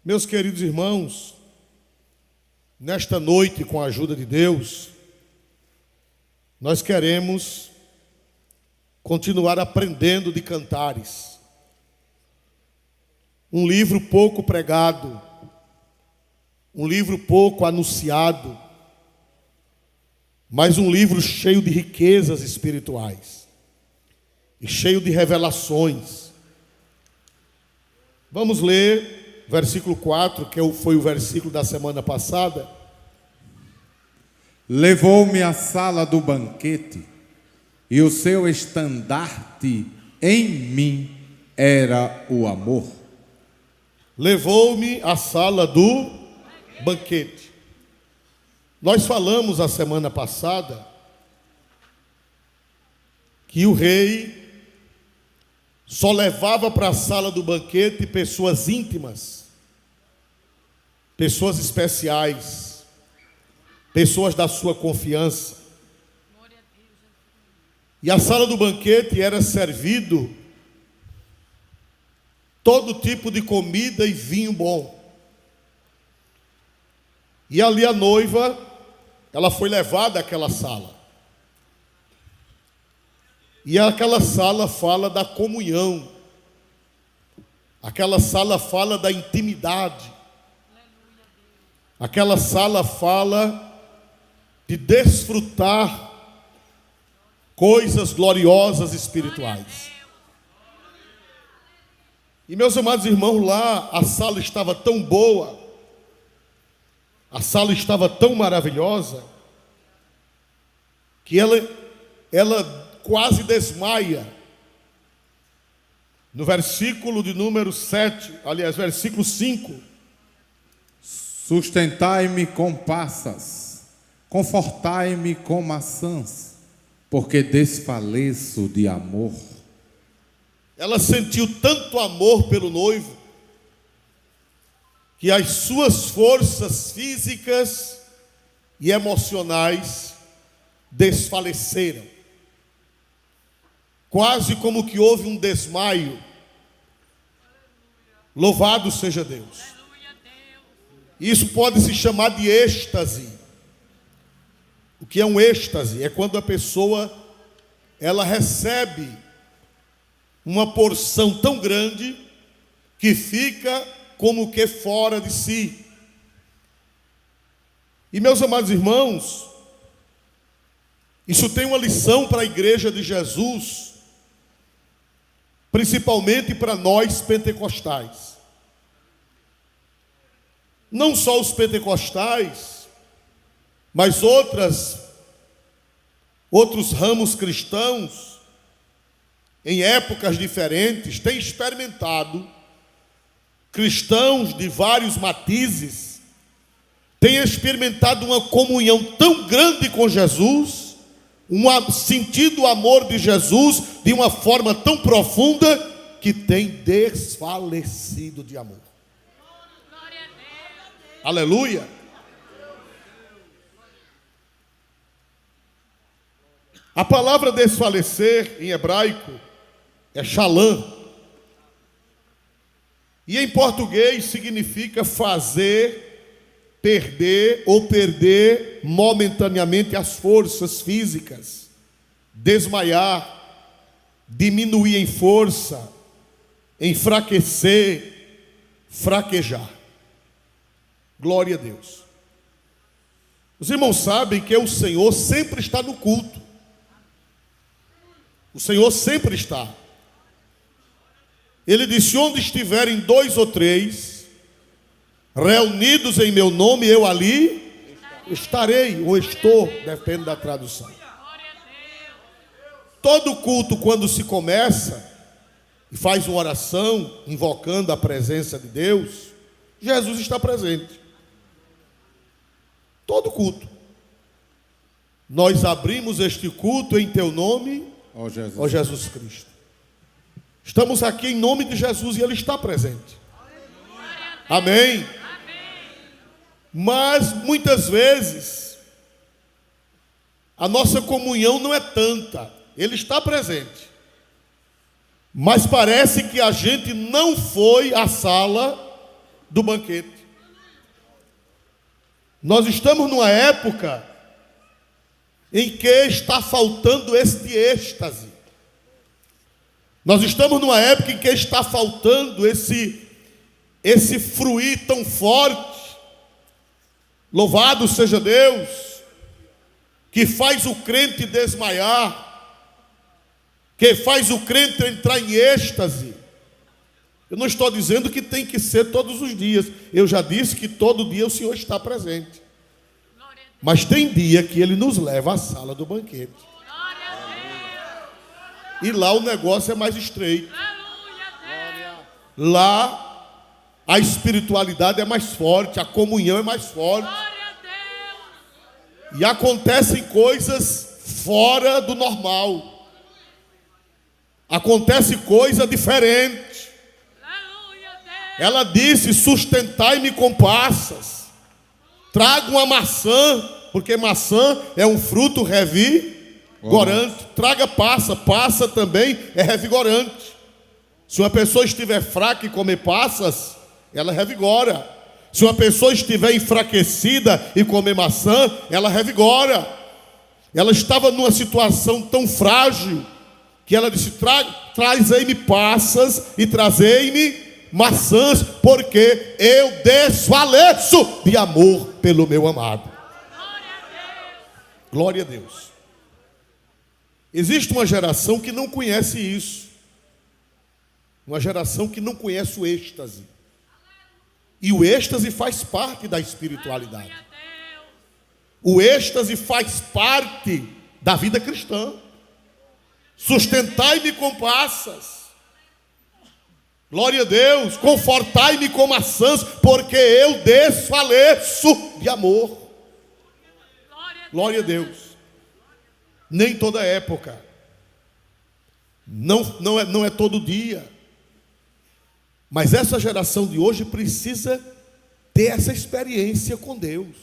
Meus queridos irmãos, nesta noite, com a ajuda de Deus, nós queremos continuar aprendendo de Cantares. Um livro pouco pregado, um livro pouco anunciado, mas um livro cheio de riquezas espirituais e cheio de revelações. Vamos ler versículo 4, que foi o versículo da semana passada. Levou-me à sala do banquete, e o seu estandarte em mim era o amor. Levou-me à sala do banquete. Nós falamos a semana passada que o rei só levava para a sala do banquete pessoas íntimas, pessoas especiais, pessoas da sua confiança. E a sala do banquete era servido todo tipo de comida e vinho bom. E ali a noiva, ela foi levada àquela sala. E aquela sala fala da comunhão. Aquela sala fala da intimidade. Aquela sala fala de desfrutar coisas gloriosas espirituais. E meus amados irmãos, lá a sala estava tão boa, a sala estava tão maravilhosa, que ela quase desmaia. No versículo de número 7, aliás, versículo 5. Sustentai-me com passas, confortai-me com maçãs, porque desfaleço de amor. Ela sentiu tanto amor pelo noivo, que as suas forças físicas e emocionais desfaleceram. Quase como que houve um desmaio. Louvado seja Deus. Isso pode se chamar de êxtase. O que é um êxtase? É quando a pessoa ela recebe uma porção tão grande que fica como que fora de si. E meus amados irmãos, isso tem uma lição para a igreja de Jesus, principalmente para nós pentecostais. Não só os pentecostais, mas outros ramos cristãos, em épocas diferentes, têm experimentado, cristãos de vários matizes, têm experimentado uma comunhão tão grande com Jesus, sentido o amor de Jesus de uma forma tão profunda, que tem desfalecido de amor. Aleluia! A palavra desfalecer em hebraico é shalom. E em português significa fazer, perder ou perder momentaneamente as forças físicas, desmaiar, diminuir em força, enfraquecer, fraquejar. Glória a Deus. Os irmãos sabem que o Senhor sempre está no culto. O Senhor sempre está. Ele disse: onde estiverem 2 ou 3 reunidos em meu nome, eu ali estarei, ou estou, depende da tradução. Todo culto, quando se começa e faz uma oração invocando a presença de Deus, Jesus está presente. Todo culto. Nós abrimos este culto em teu nome, ó Jesus Cristo. Estamos aqui em nome de Jesus e Ele está presente. Amém. Mas muitas vezes a nossa comunhão não é tanta. Ele está presente, mas parece que a gente não foi à sala do banquete. Nós estamos numa época em que está faltando este êxtase. Nós estamos numa época em que está faltando esse fruir tão forte. Louvado seja Deus, que faz o crente desmaiar, que faz o crente entrar em êxtase. Eu não estou dizendo que tem que ser todos os dias. Eu já disse que todo dia o Senhor está presente. Mas tem dia que Ele nos leva à sala do banquete. E lá o negócio é mais estreito. Lá a espiritualidade é mais forte, a comunhão é mais forte. E acontecem coisas fora do normal. Acontece coisa diferente. Ela disse: sustentai-me com passas. Traga uma maçã, porque maçã é um fruto revigorante. Traga passa, passa também é revigorante. Se uma pessoa estiver fraca e comer passas, ela revigora. Se uma pessoa estiver enfraquecida e comer maçã, ela revigora. Ela estava numa situação tão frágil que ela disse: trazei-me passas e trazei-me maçãs, porque eu desfaleço de amor pelo meu amado. Glória a Deus. Existe uma geração que não conhece isso. Uma geração que não conhece o êxtase. E o êxtase faz parte da espiritualidade. O êxtase faz parte da vida cristã. Sustentai-me com passas. Glória a Deus. Confortai-me com maçãs, porque eu desfaleço de amor. Glória a Deus. Nem toda época. Não é todo dia. Mas essa geração de hoje precisa ter essa experiência com Deus.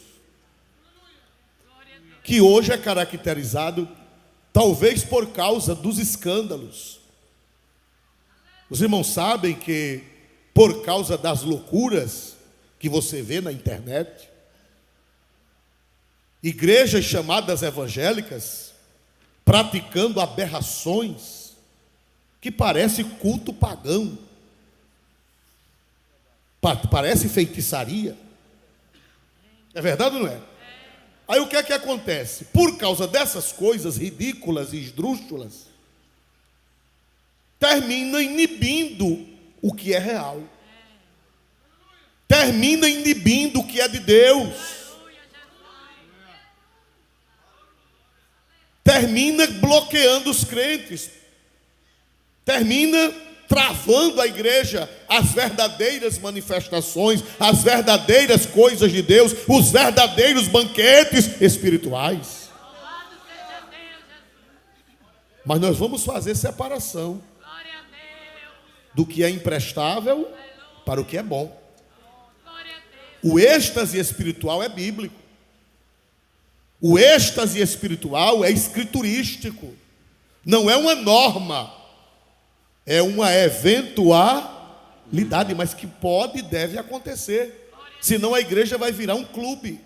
Que hoje é caracterizado, talvez por causa dos escândalos. Os irmãos sabem que, por causa das loucuras que você vê na internet, igrejas chamadas evangélicas praticando aberrações que parece culto pagão, parece feitiçaria. É verdade ou não é? Aí o que é que acontece? Por causa dessas coisas ridículas e esdrúxulas, termina inibindo o que é real. Termina inibindo o que é de Deus. Termina bloqueando os crentes. Termina travando a igreja, as verdadeiras manifestações, as verdadeiras coisas de Deus, os verdadeiros banquetes espirituais. Mas nós vamos fazer separação do que é imprestável para o que é bom. O êxtase espiritual é bíblico. O êxtase espiritual é escriturístico. Não é uma norma. É uma eventualidade, mas que pode e deve acontecer. Senão a igreja vai virar um clube.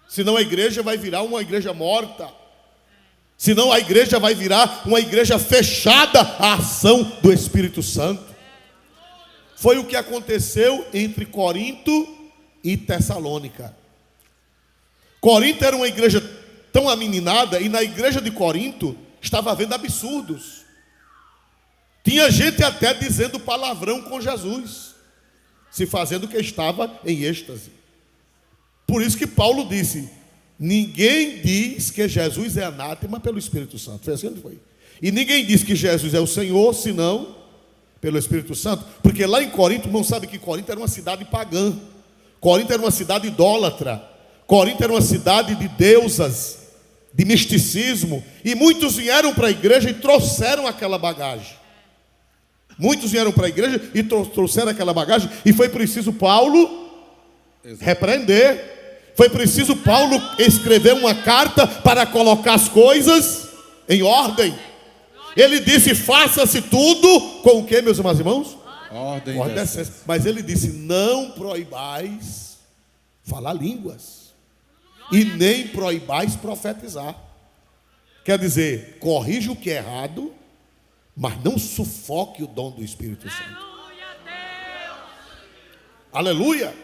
Senão a igreja vai virar uma igreja morta. Senão a igreja vai virar uma igreja fechada à ação do Espírito Santo. Foi o que aconteceu entre Corinto e Tessalônica. Corinto era uma igreja tão ameninada, e na igreja de Corinto estava havendo absurdos. Tinha gente até dizendo palavrão com Jesus, se fazendo que estava em êxtase. Por isso que Paulo disse: ninguém diz que Jesus é anátema pelo Espírito Santo. Foi assim que foi. E ninguém diz que Jesus é o Senhor, senão pelo Espírito Santo. Porque lá em Corinto, não sabe que Corinto era uma cidade pagã. Corinto era uma cidade idólatra. Corinto era uma cidade de deusas, de misticismo. E muitos vieram para a igreja e trouxeram aquela bagagem. Muitos vieram para a igreja e trouxeram aquela bagagem. E foi preciso Paulo repreender. Foi preciso Paulo escrever uma carta para colocar as coisas em ordem. Ele disse: faça-se tudo com o que, meus irmãos? Ordem decência. Mas ele disse: não proibais falar línguas, e nem proibais profetizar. Quer dizer, corrija o que é errado, mas não sufoque o dom do Espírito Santo. Aleluia!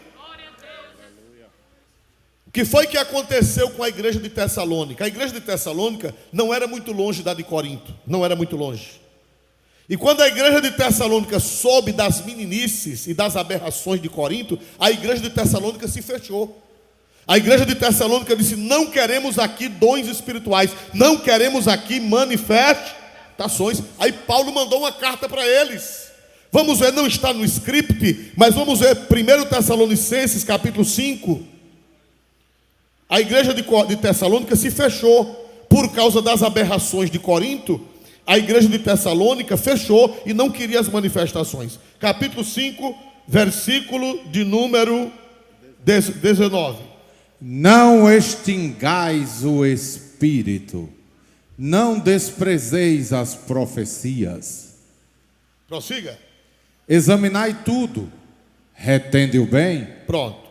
O que foi que aconteceu com a igreja de Tessalônica? A igreja de Tessalônica não era muito longe da de Corinto, não era muito longe. E quando a igreja de Tessalônica soube das meninices e das aberrações de Corinto, a igreja de Tessalônica se fechou. A igreja de Tessalônica disse: não queremos aqui dons espirituais, não queremos aqui manifestações. Aí Paulo mandou uma carta para eles. Vamos ver, não está no script, mas vamos ver 1 Tessalonicenses capítulo 5. A igreja de Tessalônica se fechou por causa das aberrações de Corinto. A igreja de Tessalônica fechou e não queria as manifestações. Capítulo 5, versículo de número 19. Não extingais o espírito, não desprezeis as profecias. Prossiga. Examinai tudo, retende o bem. Pronto.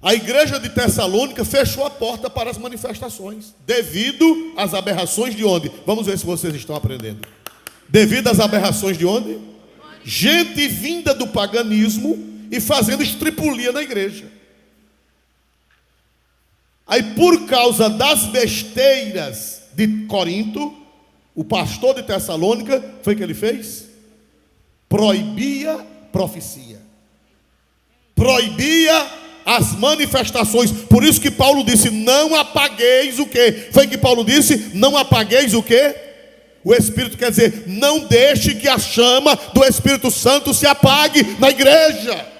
A igreja de Tessalônica fechou a porta para as manifestações, devido às aberrações de onde? Vamos ver se vocês estão aprendendo. Devido às aberrações de onde? Gente vinda do paganismo e fazendo estripulia na igreja. Aí, por causa das besteiras de Corinto, o pastor de Tessalônica, foi o que ele fez? Proibia profecia. Proibia as manifestações. Por isso que Paulo disse: não apagueis o quê? Foi que Paulo disse: não apagueis o quê? O Espírito. Quer dizer, não deixe que a chama do Espírito Santo se apague na igreja.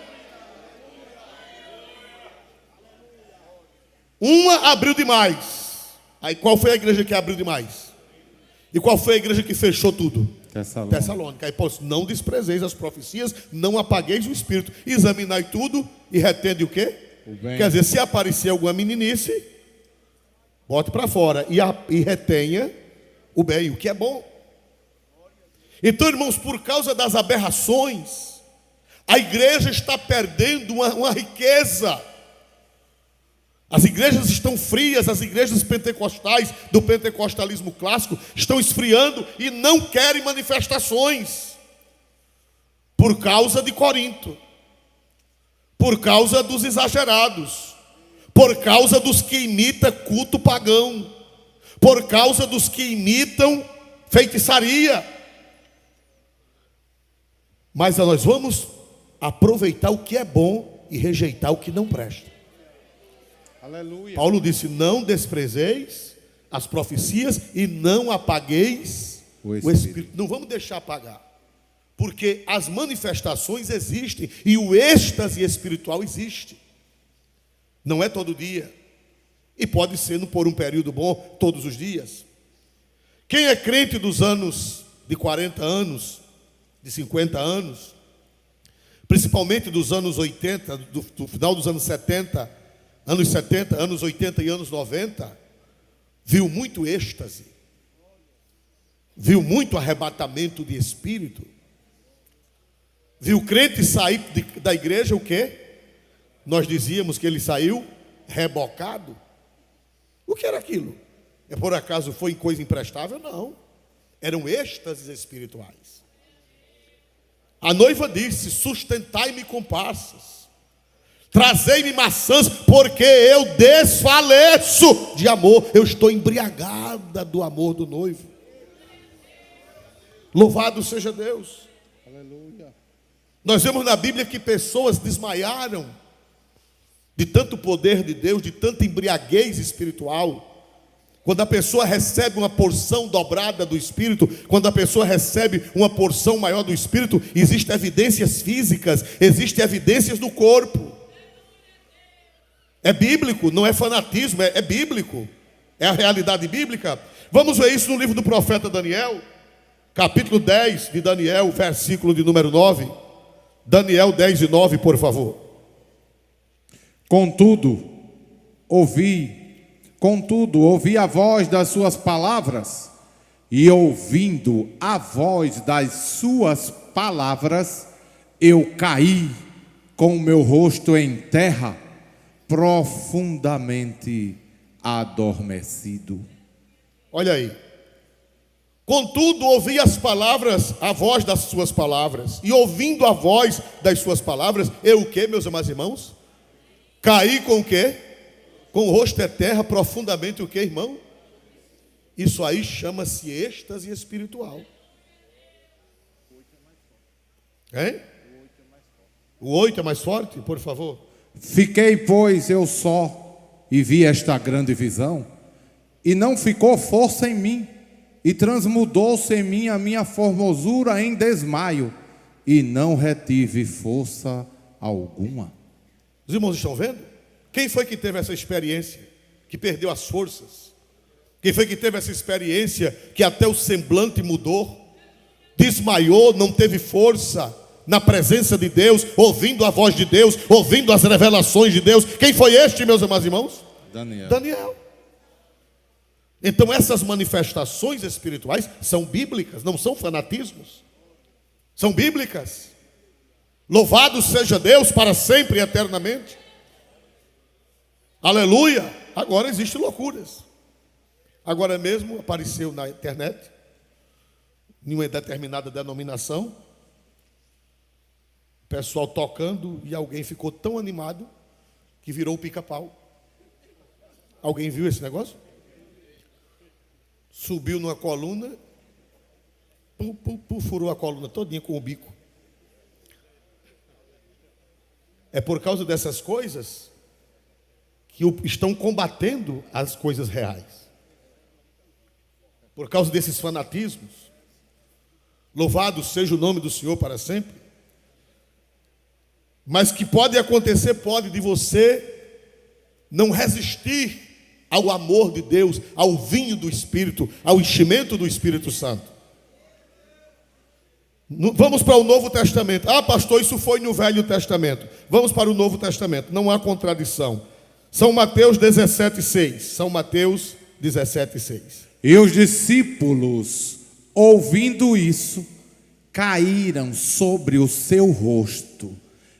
Uma abriu demais. Aí qual foi a igreja que abriu demais? E qual foi a igreja que fechou tudo? Tessalônica. Aí Paulo disse: não desprezeis as profecias, não apagueis o Espírito, examinai tudo e retende o quê? Quer dizer, se aparecer alguma meninice, bote para fora e retenha o bem, o que é bom. Então, irmãos, por causa das aberrações, a igreja está perdendo uma riqueza. As igrejas estão frias, as igrejas pentecostais, do pentecostalismo clássico, estão esfriando e não querem manifestações. Por causa de Corinto. Por causa dos exagerados. Por causa dos que imitam culto pagão. Por causa dos que imitam feitiçaria. Mas nós vamos aproveitar o que é bom e rejeitar o que não presta. Aleluia. Paulo disse: não desprezeis as profecias e não apagueis o Espírito. Não vamos deixar apagar, porque as manifestações existem e o êxtase espiritual existe. Não é todo dia, e pode ser por um período bom todos os dias. Quem é crente dos anos de 40 anos, de 50 anos, principalmente dos anos 80, do final dos anos 70, anos 70, anos 80 e anos 90, viu muito êxtase, viu muito arrebatamento de espírito, viu crente sair da igreja o quê? Nós dizíamos que ele saiu rebocado. O que era aquilo? É por acaso foi coisa imprestável? Não, eram êxtases espirituais. A noiva disse: sustentai-me com passas, trazei-me maçãs, porque eu desfaleço de amor. Eu estou embriagada do amor do noivo. Louvado seja Deus. Aleluia. Nós vemos na Bíblia que pessoas desmaiaram de tanto poder de Deus, de tanta embriaguez espiritual. Quando a pessoa recebe uma porção dobrada do Espírito, quando a pessoa recebe uma porção maior do Espírito, existem evidências físicas, existem evidências do corpo. É bíblico, não é fanatismo, é bíblico. É a realidade bíblica. Vamos ver isso no livro do profeta Daniel, capítulo 10 de Daniel, versículo de número 9. Daniel 10 e 9, por favor. Contudo, ouvi a voz das suas palavras, e ouvindo a voz das suas palavras, eu caí com o meu rosto em terra, profundamente adormecido. Olha aí. Contudo, ouvi as palavras, a voz das suas palavras, e ouvindo a voz das suas palavras, eu o quê, meus amados irmãos? Caí com o quê? Com o rosto em terra, profundamente o quê, irmão? Isso aí chama-se êxtase espiritual. Hein? O 8 é mais forte, por favor. Fiquei, pois, eu só, e vi esta grande visão, e não ficou força em mim, e transmudou-se em mim a minha formosura em desmaio, e não retive força alguma. Os irmãos estão vendo? Quem foi que teve essa experiência, que perdeu as forças? Quem foi que teve essa experiência, que até o semblante mudou, desmaiou, não teve força na presença de Deus, ouvindo a voz de Deus, ouvindo as revelações de Deus? Quem foi este, meus amados irmãos? Daniel. Então essas manifestações espirituais são bíblicas, não são fanatismos. São bíblicas. Louvado seja Deus para sempre e eternamente. Aleluia. Agora existem loucuras. Agora mesmo apareceu na internet, em uma determinada denominação, o pessoal tocando, e alguém ficou tão animado que virou o pica-pau. Alguém viu esse negócio? Subiu numa coluna, furou a coluna todinha com o bico. É por causa dessas coisas que estão combatendo as coisas reais. Por causa desses fanatismos. Louvado seja o nome do Senhor para sempre. Mas que pode acontecer, pode, de você não resistir ao amor de Deus, ao vinho do Espírito, ao enchimento do Espírito Santo. Vamos para o Novo Testamento. Ah, pastor, isso foi no Velho Testamento. Vamos para o Novo Testamento. Não há contradição. São Mateus 17,6. São Mateus 17,6. E os discípulos, ouvindo isso, caíram sobre o seu rosto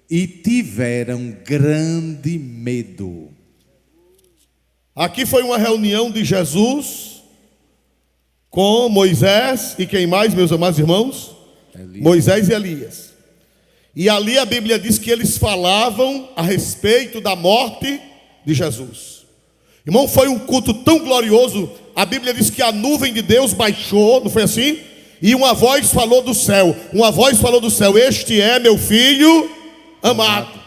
e tiveram grande medo. Aqui foi uma reunião de Jesus com Moisés e quem mais, meus amados irmãos? Elias. Moisés e Elias. E ali a Bíblia diz que eles falavam a respeito da morte de Jesus. Irmão, foi um culto tão glorioso. A Bíblia diz que a nuvem de Deus baixou, não foi assim? E uma voz falou do céu. Uma voz falou do céu: este é meu filho amado.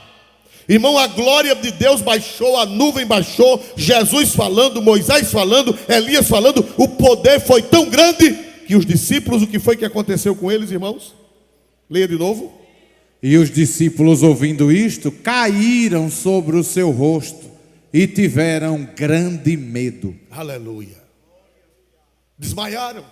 Irmão, a glória de Deus baixou, a nuvem baixou, Jesus falando, Moisés falando, Elias falando. O poder foi tão grande que os discípulos, o que foi que aconteceu com eles, irmãos? Leia de novo. E os discípulos, ouvindo isto, caíram sobre o seu rosto e tiveram grande medo. Aleluia. Desmaiaram,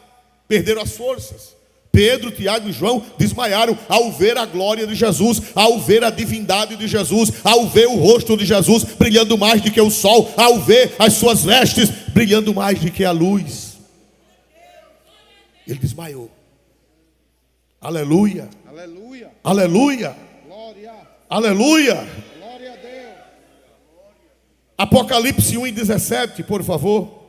perderam as forças. Pedro, Tiago e João desmaiaram ao ver a glória de Jesus, ao ver a divindade de Jesus, ao ver o rosto de Jesus brilhando mais do que o sol, ao ver as suas vestes brilhando mais do que a luz. Ele desmaiou. Aleluia. Aleluia. Aleluia. Glória. Aleluia. Glória a Deus. Apocalipse 1:17, por favor.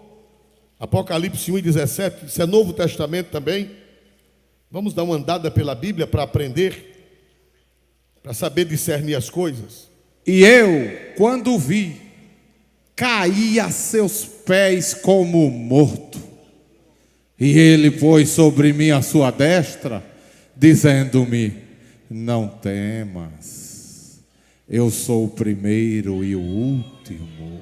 Apocalipse 1:17, isso é Novo Testamento também. Vamos dar uma andada pela Bíblia para aprender, para saber discernir as coisas. E eu, quando vi, caí a seus pés como morto. E ele pôs sobre mim a sua destra, dizendo-me: não temas, eu sou o primeiro e o último.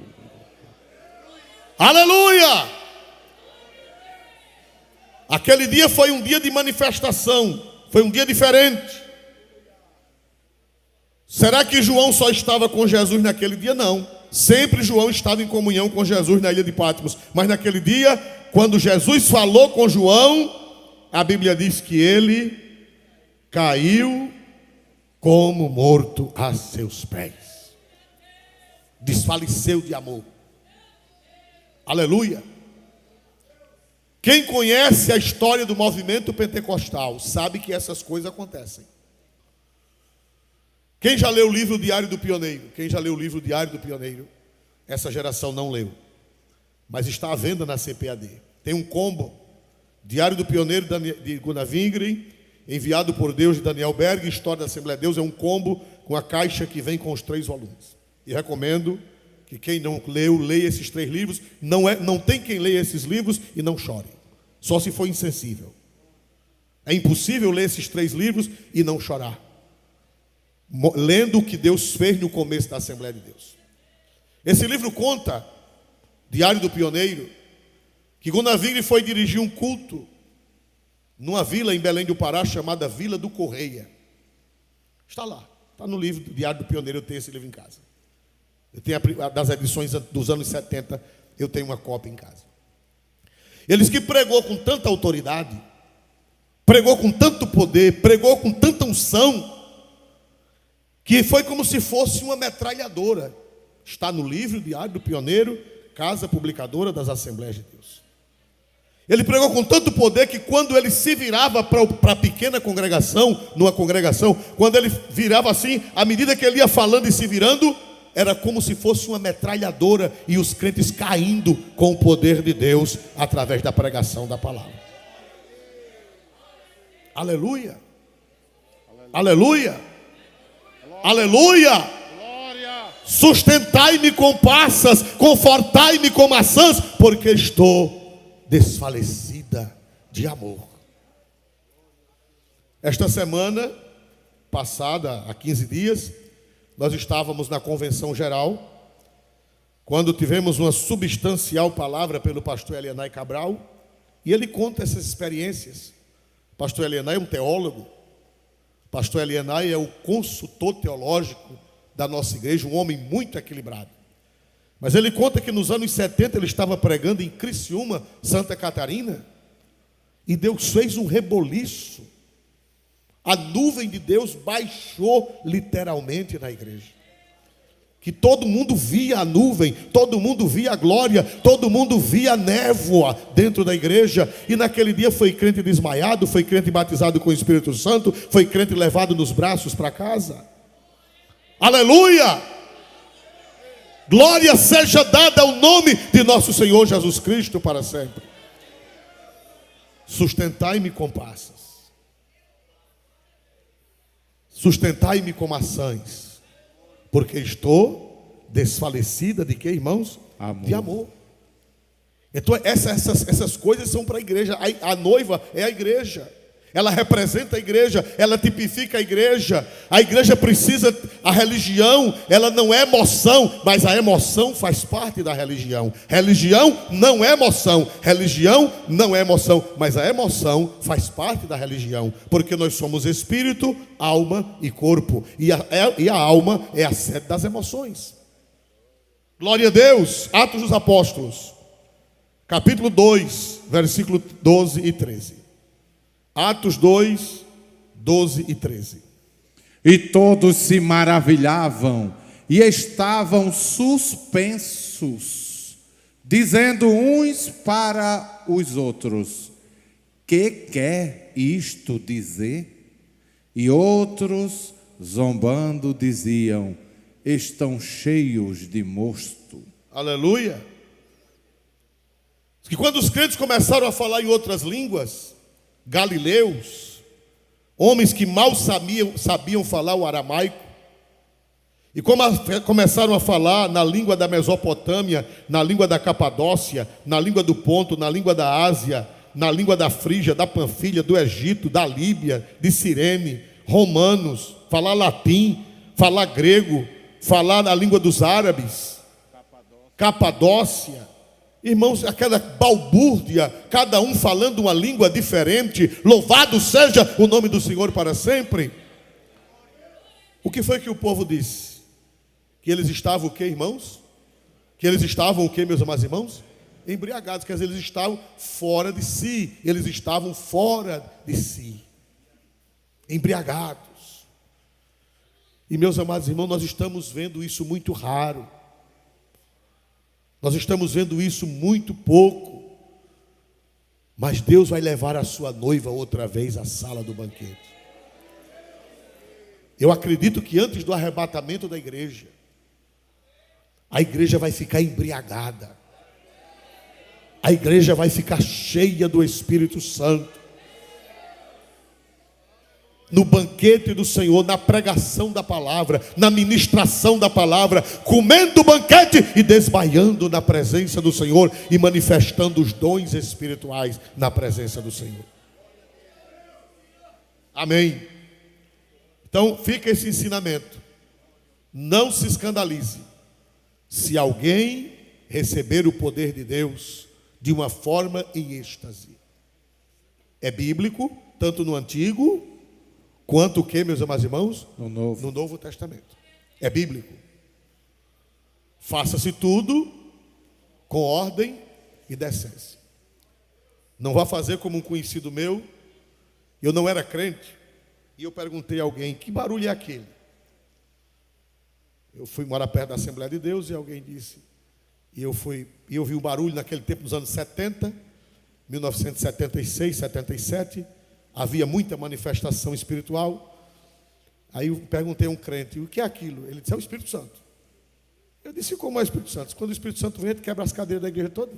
Aleluia! Aquele dia foi um dia de manifestação, foi um dia diferente. Será que João só estava com Jesus naquele dia? Não. Sempre João estava em comunhão com Jesus na ilha de Patmos. Mas naquele dia, quando Jesus falou com João, a Bíblia diz que ele caiu como morto a seus pés. Desfaleceu de amor. Aleluia. Quem conhece a história do movimento pentecostal sabe que essas coisas acontecem. Quem já leu o livro Diário do Pioneiro? Quem já leu o livro Diário do Pioneiro? Essa geração não leu, mas está à venda na CPAD. Tem um combo, Diário do Pioneiro de Gunnar Wingren, enviado por Deus de Daniel Berg, História da Assembleia de Deus, é um combo com a caixa que vem com os 3 volumes. E recomendo que quem não leu, leia esses 3 livros. Não tem quem leia esses livros e não chore, só se for insensível. É impossível ler esses 3 livros e não chorar, lendo o que Deus fez no começo da Assembleia de Deus. Esse livro conta, Diário do Pioneiro, que Gunnar Wingren foi dirigir um culto numa vila em Belém do Pará chamada Vila do Correia. Está lá, está no livro Diário do Pioneiro. Eu tenho esse livro em casa. Eu tenho das edições dos anos 70, eu tenho uma cópia em casa. Eles que pregou com tanta autoridade, pregou com tanto poder, pregou com tanta unção, que foi como se fosse uma metralhadora. Está no livro Diário do Pioneiro, Casa Publicadora das Assembleias de Deus. Ele pregou com tanto poder que quando ele se virava para a pequena congregação, numa congregação, quando ele virava assim, à medida que ele ia falando e se virando, era como se fosse uma metralhadora e os crentes caindo com o poder de Deus através da pregação da palavra. Aleluia! Aleluia! Aleluia! Sustentai-me com passas, confortai-me com maçãs, porque estou desfalecida de amor. Esta semana passada, há 15 dias, nós estávamos na convenção geral, quando tivemos uma substancial palavra pelo pastor Elianai Cabral, e ele conta essas experiências. Pastor Elianai é um teólogo, pastor Elianai é o consultor teológico da nossa igreja, um homem muito equilibrado. Mas ele conta que nos anos 70 ele estava pregando em Criciúma, Santa Catarina, e Deus fez um reboliço. A nuvem de Deus baixou literalmente na igreja. Que todo mundo via a nuvem, todo mundo via a glória, todo mundo via a névoa dentro da igreja. E naquele dia foi crente desmaiado, foi crente batizado com o Espírito Santo, foi crente levado nos braços para casa. Aleluia! Glória seja dada ao nome de nosso Senhor Jesus Cristo para sempre. Sustentai-me com passas, sustentai-me com maçãs, porque estou desfalecida de quê, irmãos? Amor. De amor. Então essas coisas são para a igreja. A noiva é a igreja. Ela representa a igreja, ela tipifica a igreja. A igreja precisa, a religião, ela não é emoção, mas a emoção faz parte da religião. Religião não é emoção, religião não é emoção, mas a emoção faz parte da religião, porque nós somos espírito, alma e corpo, e a alma é a sede das emoções. Glória a Deus. Atos dos Apóstolos, capítulo 2, versículo 12 e 13. Atos 2, 12 e 13. E todos se maravilhavam e estavam suspensos, dizendo uns para os outros: que quer isto dizer? E outros, zombando, diziam: estão cheios de mosto. Aleluia. E quando os crentes começaram a falar em outras línguas, galileus, homens que mal sabiam falar o aramaico, e começaram a falar na língua da Mesopotâmia, na língua da Capadócia, na língua do Ponto, na língua da Ásia, na língua da Frígia, da Panfilha, do Egito, da Líbia, de Cirene, romanos, falar latim, falar grego, falar na língua dos árabes, Capadócia. Irmãos, aquela balbúrdia, cada um falando uma língua diferente. Louvado seja o nome do Senhor para sempre. O que foi que o povo disse? Que eles estavam o quê, irmãos? Que eles estavam o quê, meus amados irmãos? Embriagados, quer dizer, eles estavam fora de si. Eles estavam fora de si, embriagados. E meus amados irmãos, nós estamos vendo isso muito raro. Nós estamos vendo isso muito pouco. Mas Deus vai levar a sua noiva outra vez à sala do banquete. Eu acredito que antes do arrebatamento da igreja, a igreja vai ficar embriagada. A igreja vai ficar cheia do Espírito Santo. No banquete do Senhor, na pregação da palavra, na ministração da palavra, comendo o banquete e desmaiando na presença do Senhor e manifestando os dons espirituais na presença do Senhor. Amém. Então fica esse ensinamento. Não se escandalize se alguém receber o poder de Deus de uma forma em êxtase. É bíblico, tanto no Antigo quanto o que, meus amados irmãos? No Novo Testamento. É bíblico. Faça-se tudo com ordem e decência. Não vá fazer como um conhecido meu. Eu não era crente e eu perguntei a alguém: que barulho é aquele? Eu fui morar perto da Assembleia de Deus e alguém disse, e eu vi o barulho naquele tempo, nos anos 70, 1976, 77, havia muita manifestação espiritual. Aí eu perguntei a um crente: o que é aquilo? Ele disse: é o Espírito Santo. Eu disse: como é o Espírito Santo? Quando o Espírito Santo vem, ele quebra as cadeiras da igreja toda.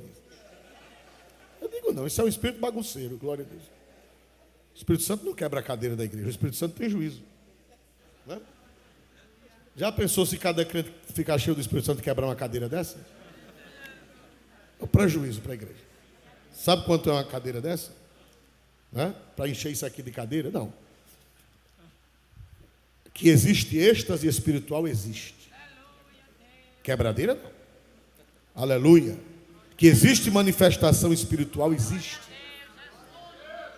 Eu digo: não, isso é um espírito bagunceiro, glória a Deus. O Espírito Santo não quebra a cadeira da igreja, o Espírito Santo tem juízo, né? Já pensou se cada crente ficar cheio do Espírito Santo e quebrar uma cadeira dessa? É um prejuízo para a igreja. Sabe quanto é uma cadeira dessa? Né? Para encher isso aqui de cadeira? Não. Que existe êxtase espiritual, existe. Quebradeira, não. Aleluia. Que existe manifestação espiritual, existe.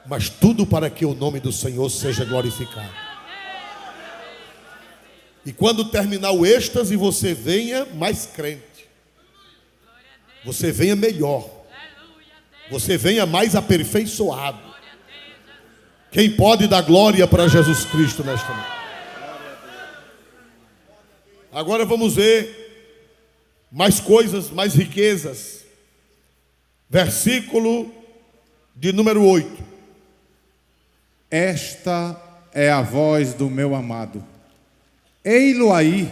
Mas tudo para que o nome do Senhor seja glorificado. E quando terminar o êxtase, você venha mais crente. Você venha melhor. Você venha mais aperfeiçoado. Quem pode dar glória para Jesus Cristo nesta noite? Agora vamos ver mais coisas, mais riquezas. Versículo de número 8. Esta é a voz do meu amado. Ei-lo aí,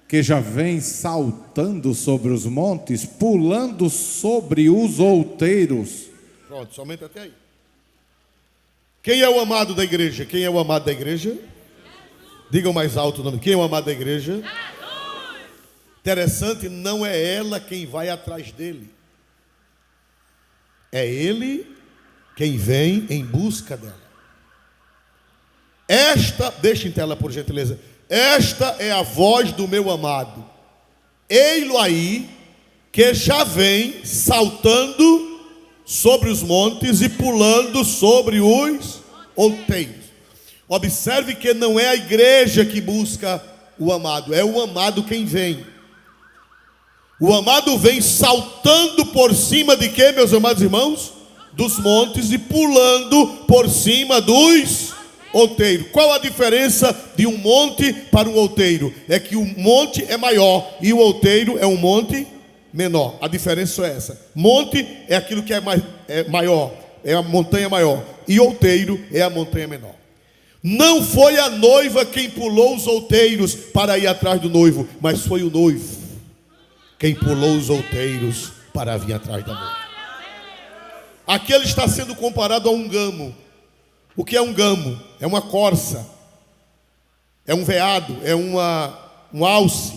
que já vem saltando sobre os montes, pulando sobre os outeiros. Pronto, somente até aí. Quem é o amado da igreja? Quem é o amado da igreja? Digam mais alto o nome. Quem é o amado da igreja? Interessante, não é ela quem vai atrás dele. É ele quem vem em busca dela. Deixa em tela por gentileza. Esta é a voz do meu amado. Ei-lo aí, que já vem saltando sobre os montes e pulando sobre os outeiros. Observe que não é a igreja que busca o amado, é o amado quem vem. O amado vem saltando por cima de quê, meus amados irmãos? Dos montes e pulando por cima dos outeiros. Qual a diferença de um monte para um outeiro? É que o monte é maior e o outeiro é um monte menor. A diferença é essa. Monte é aquilo que é maior, é a montanha maior, e outeiro é a montanha menor. Não foi a noiva quem pulou os outeiros para ir atrás do noivo, mas foi o noivo quem pulou os outeiros para vir atrás da noiva. Aqui ele está sendo comparado a um gamo. O que é um gamo? É uma corça, é um veado, é um alce.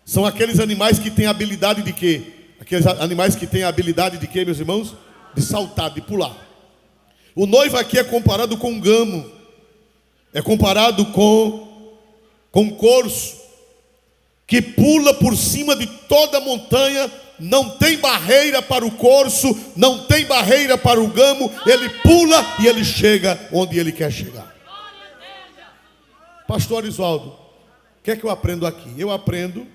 São aqueles animais que têm habilidade de quê? Aqueles animais que têm a habilidade de quê, meus irmãos? De saltar, de pular. O noivo aqui é comparado com um gamo. É comparado com um corço que pula por cima de toda a montanha. Não tem barreira para o corço, não tem barreira para o gamo. Ele pula e ele chega onde ele quer chegar. Pastor Oswaldo, o que é que eu aprendo aqui? Eu aprendo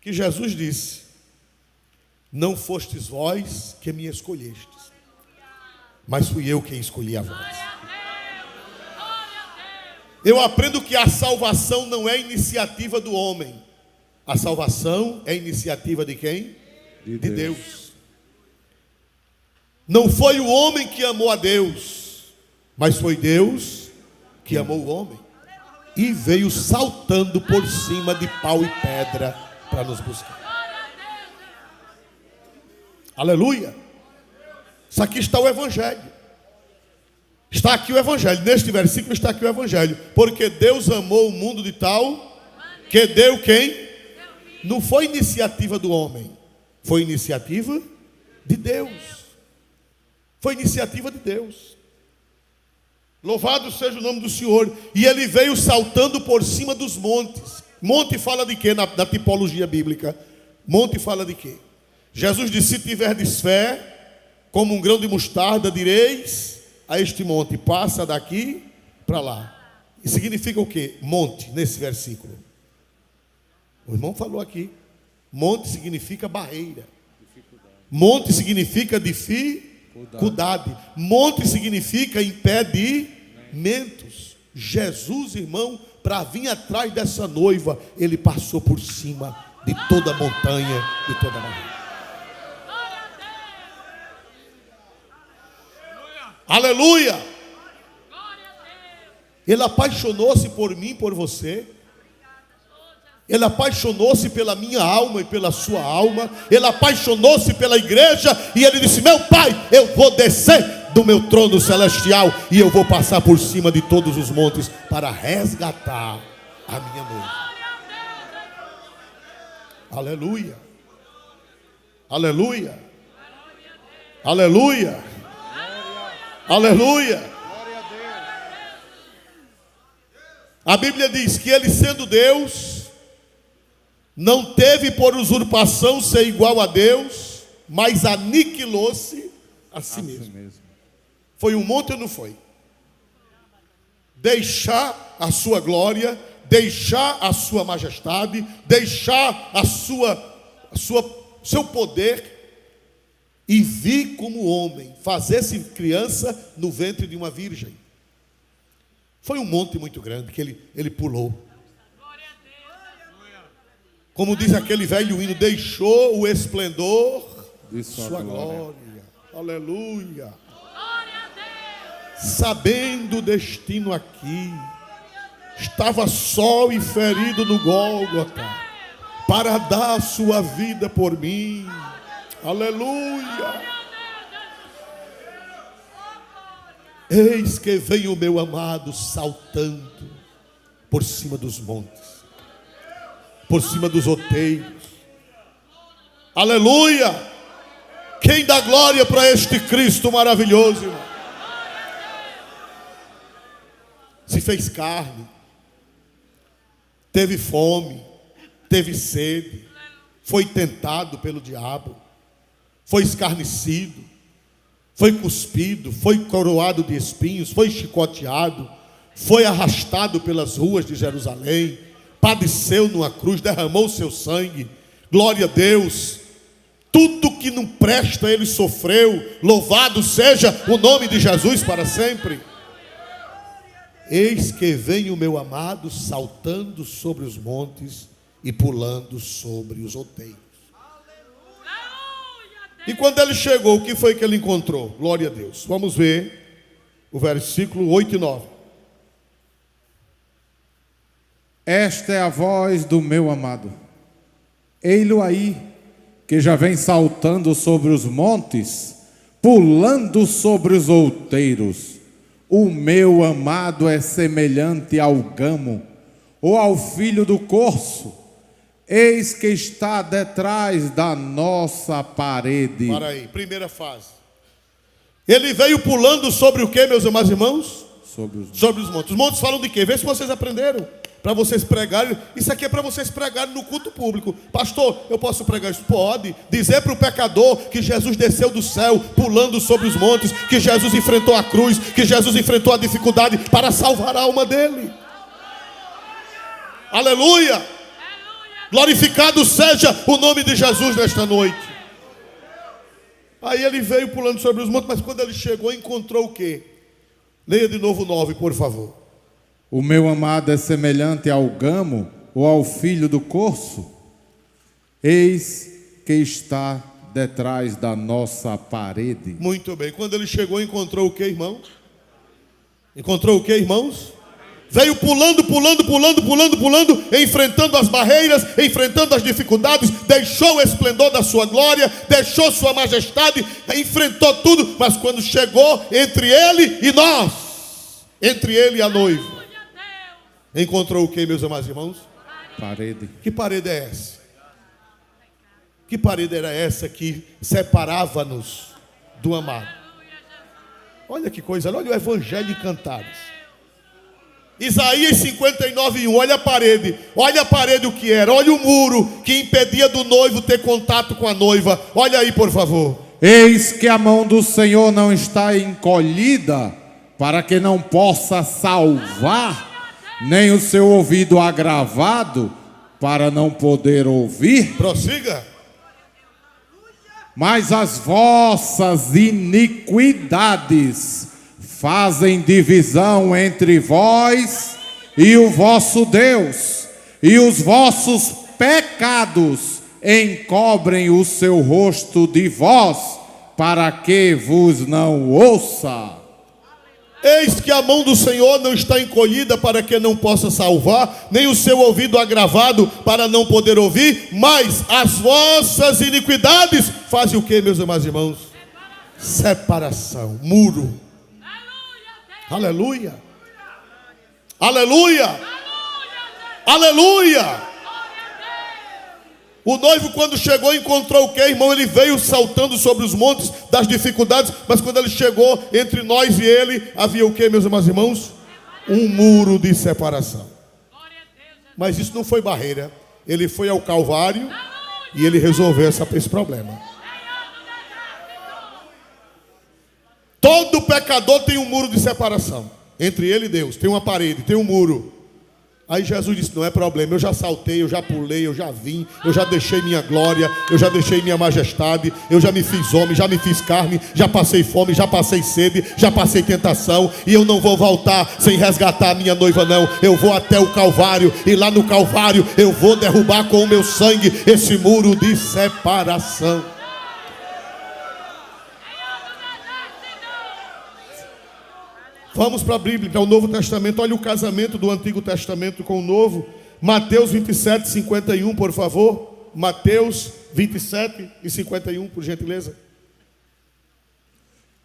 que Jesus disse: não fostes vós que me escolhestes, mas fui eu quem escolhi a vós. Eu aprendo que a salvação não é iniciativa do homem. A salvação é iniciativa de quem? De Deus. Não foi o homem que amou a Deus, mas foi Deus que amou o homem. E veio saltando por cima de pau e pedra para nos buscar. Aleluia. Isso aqui está o Evangelho. Está aqui o Evangelho. Neste versículo está aqui o Evangelho. Porque Deus amou o mundo de tal que deu quem? Não foi iniciativa do homem. Foi iniciativa de Deus. Foi iniciativa de Deus. Louvado seja o nome do Senhor. E ele veio saltando por cima dos montes. Monte fala de quê na tipologia bíblica? Monte fala de quê? Jesus disse: se tiverdes fé, como um grão de mostarda, direis a este monte: passa daqui para lá. E significa o quê? Monte, nesse versículo. O irmão falou aqui. Monte significa barreira. Monte significa dificuldade. Monte significa impedimentos. Jesus, irmão, para vir atrás dessa noiva, ele passou por cima de toda a montanha, de toda a barreira. Aleluia! Ele apaixonou-se por mim, por você. Ele apaixonou-se pela minha alma e pela sua alma. Ele apaixonou-se pela igreja. E ele disse: meu Pai, eu vou descer do meu trono celestial e eu vou passar por cima de todos os montes para resgatar a minha noiva. Aleluia! Aleluia! Aleluia! Aleluia! A Bíblia diz que ele, sendo Deus, não teve por usurpação ser igual a Deus, mas aniquilou-se a si mesmo. Foi um monte ou não foi? Deixar a sua glória, deixar a sua majestade, deixar seu poder e vir como homem, fazer-se criança no ventre de uma virgem. Foi um monte muito grande que ele pulou. Como diz aquele velho hino: deixou o esplendor de sua glória. Aleluia. Sabendo o destino aqui, estava só e ferido no Gólgota, para dar sua vida por mim. Aleluia. Eis que vem o meu amado saltando por cima dos montes, por cima dos outeiros. Aleluia. Quem dá glória para este Cristo maravilhoso, irmão? Se fez carne, teve fome, teve sede, foi tentado pelo diabo, foi escarnecido, foi cuspido, foi coroado de espinhos, foi chicoteado, foi arrastado pelas ruas de Jerusalém, padeceu numa cruz, derramou seu sangue. Glória a Deus. Tudo que não presta ele sofreu. Louvado seja o nome de Jesus para sempre. Eis que vem o meu amado saltando sobre os montes e pulando sobre os outeiros. E quando ele chegou, o que foi que ele encontrou? Glória a Deus. Vamos ver o versículo 8 e 9. Esta é a voz do meu amado. Ei-lo aí, que já vem saltando sobre os montes, pulando sobre os outeiros. O meu amado é semelhante ao gamo, ou ao filho do corço. Eis que está detrás da nossa parede. Para aí, primeira fase. Ele veio pulando sobre o que, meus amados irmãos? Sobre os montes. Os montes falam de quê? Vê se vocês aprenderam. Para vocês pregarem. Isso aqui é para vocês pregarem no culto público. Pastor, eu posso pregar isso? Pode. Dizer para o pecador que Jesus desceu do céu pulando sobre os montes, que Jesus enfrentou a cruz, que Jesus enfrentou a dificuldade para salvar a alma dele. Aleluia. Glorificado seja o nome de Jesus nesta noite. Aí ele veio pulando sobre os montes, mas quando ele chegou, encontrou o quê? Leia de novo o 9, por favor. O meu amado é semelhante ao gamo ou ao filho do corço? Eis que está detrás da nossa parede. Muito bem. Quando ele chegou, encontrou o que, irmão? Encontrou o que, irmãos? Veio pulando, enfrentando as barreiras, enfrentando as dificuldades, deixou o esplendor da sua glória, deixou sua majestade, enfrentou tudo, mas quando chegou entre ele e nós, entre ele e a noiva, encontrou o que, meus amados irmãos? Parede. Que parede é essa? Que parede era essa que separava-nos do amado? Olha que coisa, olha o Evangelho em Cantares. Isaías 59:1, olha a parede o que era, olha o muro que impedia do noivo ter contato com a noiva. Olha aí, por favor. Eis que a mão do Senhor não está encolhida, para que não possa salvar, nem o seu ouvido agravado, para não poder ouvir. Prossiga. Mas as vossas iniquidades fazem divisão entre vós e o vosso Deus, e os vossos pecados encobrem o seu rosto de vós, para que vos não ouça. Eis que a mão do Senhor não está encolhida para que não possa salvar, nem o seu ouvido agravado para não poder ouvir, mas as vossas iniquidades fazem o que, meus amados irmãos? Separação, muro. Aleluia. Aleluia. Aleluia. O noivo, quando chegou, encontrou o que, irmão? Ele veio saltando sobre os montes das dificuldades, mas quando ele chegou entre nós e ele, havia o que, meus amados irmãos? Um muro de separação. Mas isso não foi barreira. Ele foi ao Calvário e ele resolveu esse problema. Todo pecador tem um muro de separação entre ele e Deus. Tem uma parede, tem um muro. Aí Jesus disse, não é problema, eu já saltei, eu já pulei, eu já vim, eu já deixei minha glória, eu já deixei minha majestade, eu já me fiz homem, já me fiz carne, já passei fome, já passei sede, já passei tentação, e eu não vou voltar sem resgatar a minha noiva não. Eu vou até o Calvário, e lá no Calvário eu vou derrubar com o meu sangue esse muro de separação. Vamos para a Bíblia, para o Novo Testamento. Olha o casamento do Antigo Testamento com o Novo. Mateus 27:51, por favor. Mateus 27:51, por gentileza.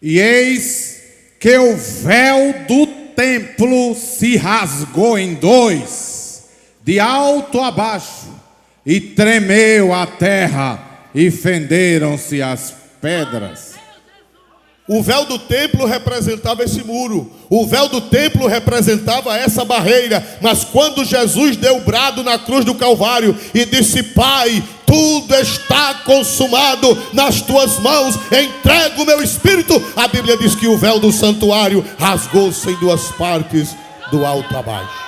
E eis que o véu do templo se rasgou em dois, de alto a baixo, e tremeu a terra, e fenderam-se as pedras. O véu do templo representava esse muro. O véu do templo representava essa barreira. Mas quando Jesus deu o brado na cruz do Calvário e disse, Pai, tudo está consumado, nas tuas mãos entrego o meu espírito, a Bíblia diz que o véu do santuário rasgou-se em duas partes, do alto a baixo.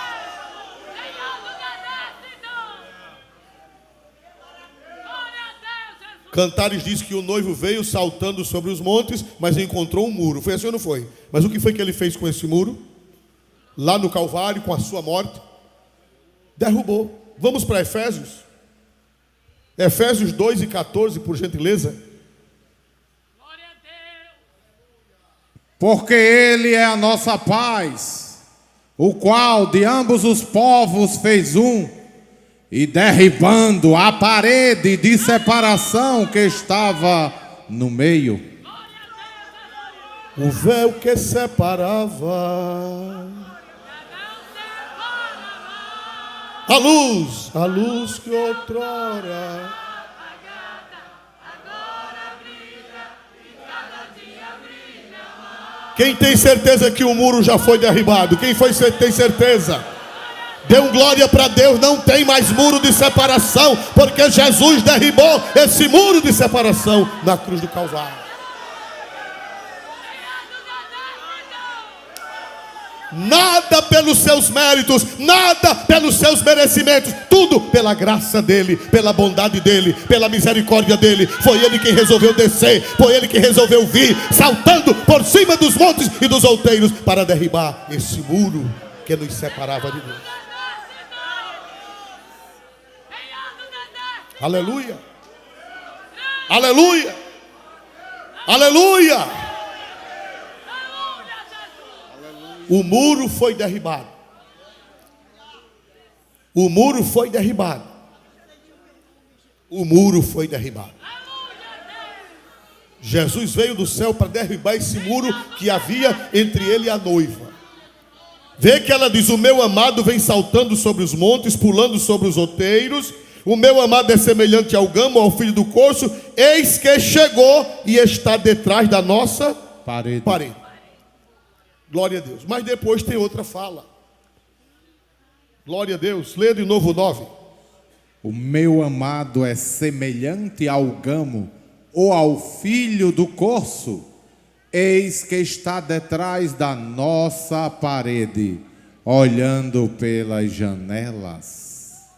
Cantares diz que o noivo veio saltando sobre os montes, mas encontrou um muro. Foi assim ou não foi? Mas o que foi que ele fez com esse muro? Lá no Calvário, com a sua morte, derrubou. Vamos para Efésios. Efésios 2:14, por gentileza. Porque ele é a nossa paz, o qual de ambos os povos fez um, e derribando a parede de separação que estava no meio. O véu que separava. A luz que outrora. Quem tem certeza que o muro já foi derribado? Quem tem certeza? Dê um glória para Deus, não tem mais muro de separação, porque Jesus derribou esse muro de separação na cruz do Calvário. Nada pelos seus méritos, nada pelos seus merecimentos, tudo pela graça dele, pela bondade dele, pela misericórdia dele. Foi ele quem resolveu descer, foi ele que resolveu vir, saltando por cima dos montes e dos outeiros, para derribar esse muro que nos separava de Deus. Aleluia. Aleluia! Aleluia! O muro foi derribado. O muro foi derribado. O muro foi derribado. Jesus veio do céu para derribar esse muro que havia entre ele e a noiva. Vê que ela diz: o meu amado vem saltando sobre os montes, pulando sobre os outeiros. O meu amado é semelhante ao gamo, ao filho do corço. Eis que chegou e está detrás da nossa parede. Glória a Deus. Mas depois tem outra fala. Glória a Deus. Lê de novo o 9. O meu amado é semelhante ao gamo ou ao filho do corço. Eis que está detrás da nossa parede, olhando pelas janelas.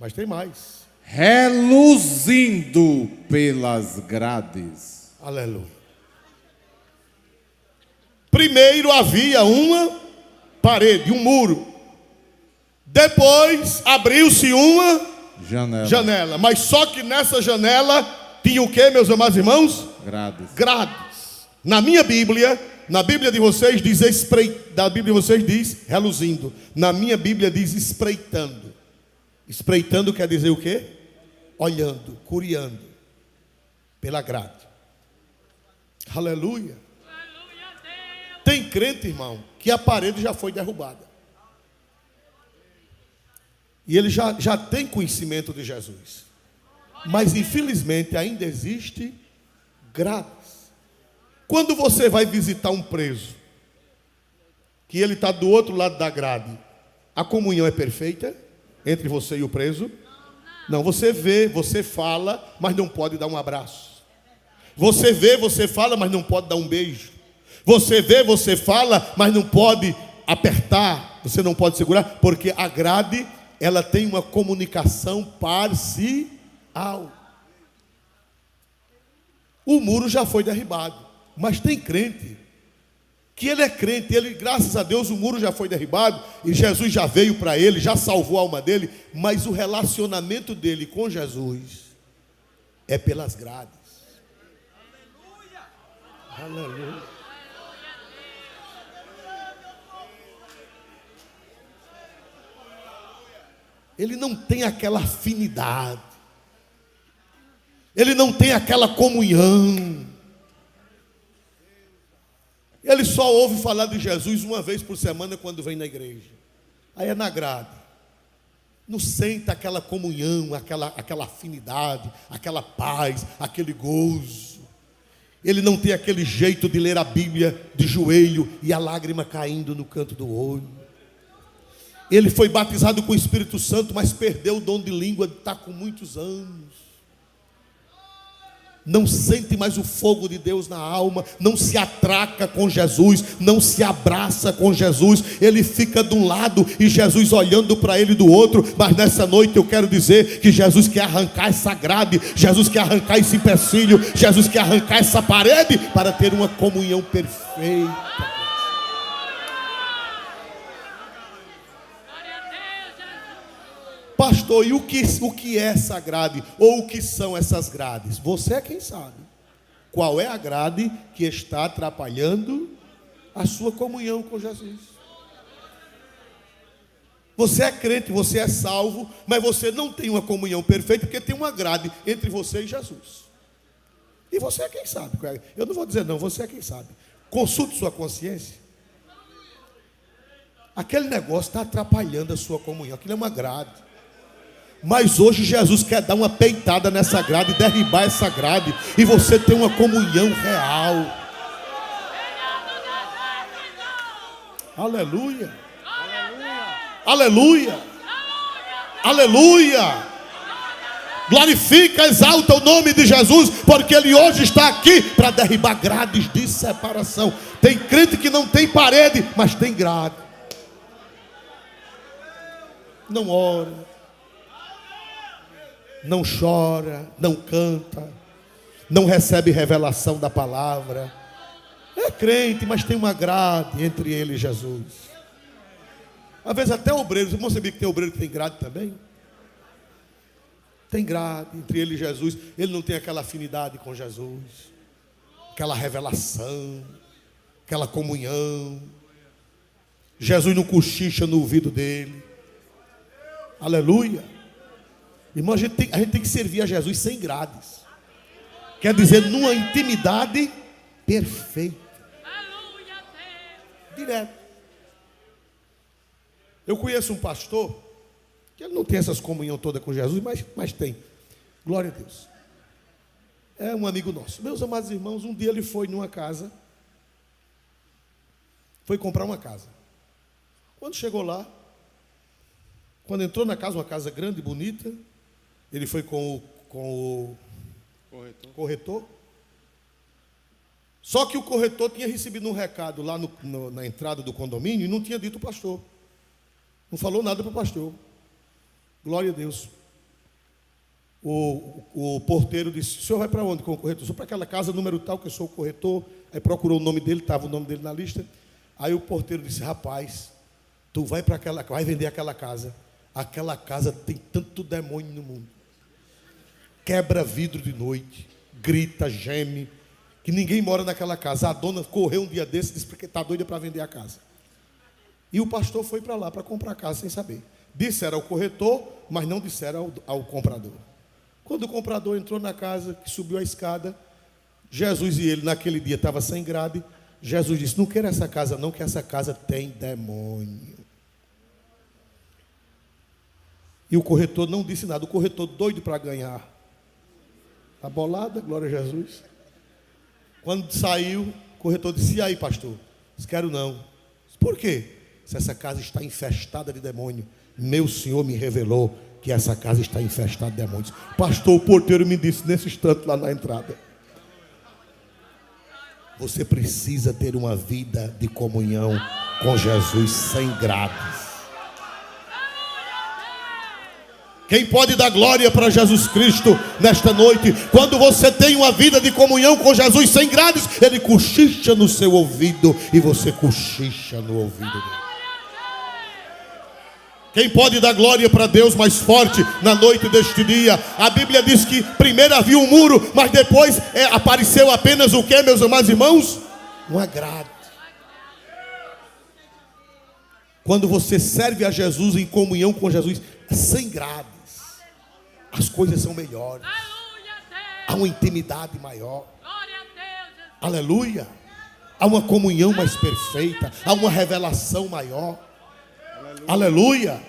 Mas tem mais. Reluzindo pelas grades. Aleluia. Primeiro havia uma parede, um muro. Depois abriu-se uma janela. Mas só que nessa janela tinha o que, meus amados irmãos? Grades. Na minha Bíblia, na Bíblia de vocês diz da Bíblia de vocês diz reluzindo. Na minha Bíblia diz espreitando. Espreitando quer dizer o quê? Olhando, curiando pela grade. Aleluia. Tem crente, irmão, que a parede já foi derrubada. E ele já tem conhecimento de Jesus. Mas infelizmente ainda existe grades. Quando você vai visitar um preso, que ele está do outro lado da grade, a comunhão é perfeita entre você e o preso? Não, você vê, você fala, mas não pode dar um abraço. Você vê, você fala, mas não pode dar um beijo. Você vê, você fala, mas não pode apertar, você não pode segurar, porque a grade, ela tem uma comunicação parcial. O muro já foi derribado. Mas tem crente, que ele é crente, ele, graças a Deus, o muro já foi derribado, e Jesus já veio para ele, já salvou a alma dele, mas o relacionamento dele com Jesus é pelas grades. Aleluia. Aleluia. Ele não tem aquela afinidade, ele não tem aquela comunhão. Ele só ouve falar de Jesus uma vez por semana quando vem na igreja. Aí é na grade. Não sente aquela comunhão, aquela afinidade, aquela paz, aquele gozo. Ele não tem aquele jeito de ler a Bíblia de joelho e a lágrima caindo no canto do olho. Ele foi batizado com o Espírito Santo, mas perdeu o dom de língua, está com muitos anos. Não sente mais o fogo de Deus na alma, não se atraca com Jesus, não se abraça com Jesus. Ele fica de um lado e Jesus olhando para ele do outro. Mas nessa noite eu quero dizer que Jesus quer arrancar essa grade, Jesus quer arrancar esse empecilho, Jesus quer arrancar essa parede para ter uma comunhão perfeita. Pastor, e o que é essa grade? Ou o que são essas grades? Você é quem sabe. Qual é a grade que está atrapalhando a sua comunhão com Jesus? Você é crente, você é salvo, mas você não tem uma comunhão perfeita, porque tem uma grade entre você e Jesus. E você é quem sabe. Eu não vou dizer não, você é quem sabe. Consulte sua consciência. Aquele negócio está atrapalhando a sua comunhão. Aquilo é uma grade. Mas hoje Jesus quer dar uma peitada nessa grade, derribar essa grade, e você ter uma comunhão real. Aleluia. Aleluia. Aleluia. Glorifica, exalta o nome de Jesus, porque Ele hoje está aqui para derribar grades de separação. Tem crente que não tem parede, mas tem grade. Não ora, não chora, não canta, não recebe revelação da palavra. É crente, mas tem uma grade entre ele e Jesus. Às vezes até obreiros, você sabia que tem obreiro que tem grade também? Tem grade entre ele e Jesus. Ele não tem aquela afinidade com Jesus, aquela revelação, aquela comunhão. Jesus não cochicha no ouvido dele. Aleluia. Irmão, a gente tem que servir a Jesus sem grades. Quer dizer, numa intimidade perfeita. Direto. Eu conheço um pastor que ele não tem essas comunhão toda com Jesus, mas tem. Glória a Deus. É um amigo nosso. Meus amados irmãos, um dia ele foi numa casa. Foi comprar uma casa. Quando chegou lá, quando entrou na casa, uma casa grande, bonita, ele foi com o corretor. Só que o corretor tinha recebido um recado lá na entrada do condomínio e não tinha dito ao pastor. Não falou nada para o pastor. Glória a Deus. O porteiro disse: o senhor vai para onde com o corretor? Sou para aquela casa, número tal, que eu sou o corretor. Aí procurou o nome dele, estava o nome dele na lista. Aí o porteiro disse: rapaz, tu vai vender aquela casa. Aquela casa tem tanto demônio no mundo. Quebra vidro de noite, grita, geme, que ninguém mora naquela casa. A dona correu um dia desse e disse que está doida para vender a casa. E o pastor foi para lá para comprar a casa sem saber. Disseram ao corretor, mas não disseram ao comprador. Quando o comprador entrou na casa, que subiu a escada, Jesus e ele naquele dia estavam sem grade. Jesus disse: não quero essa casa não, que essa casa tem demônio. E o corretor não disse nada. O corretor doido para ganhar a bolada, glória a Jesus. Quando saiu, o corretor disse: e aí, pastor? Disse: quero não. Disse: por quê? Se essa casa está infestada de demônio, meu Senhor me revelou que essa casa está infestada de demônios. Pastor, o porteiro me disse nesse instante lá na entrada. Você precisa ter uma vida de comunhão com Jesus sem grades. Quem pode dar glória para Jesus Cristo nesta noite? Quando você tem uma vida de comunhão com Jesus sem grades, Ele cochicha no seu ouvido e você cochicha no ouvido dele. Quem pode dar glória para Deus mais forte na noite deste dia? A Bíblia diz que primeiro havia um muro, mas depois apareceu apenas o que, meus amados irmãos? Uma grade. Quando você serve a Jesus em comunhão com Jesus, sem grades, as coisas são melhores. Há uma intimidade maior. Aleluia. Há uma comunhão mais perfeita. Há uma revelação maior. Aleluia.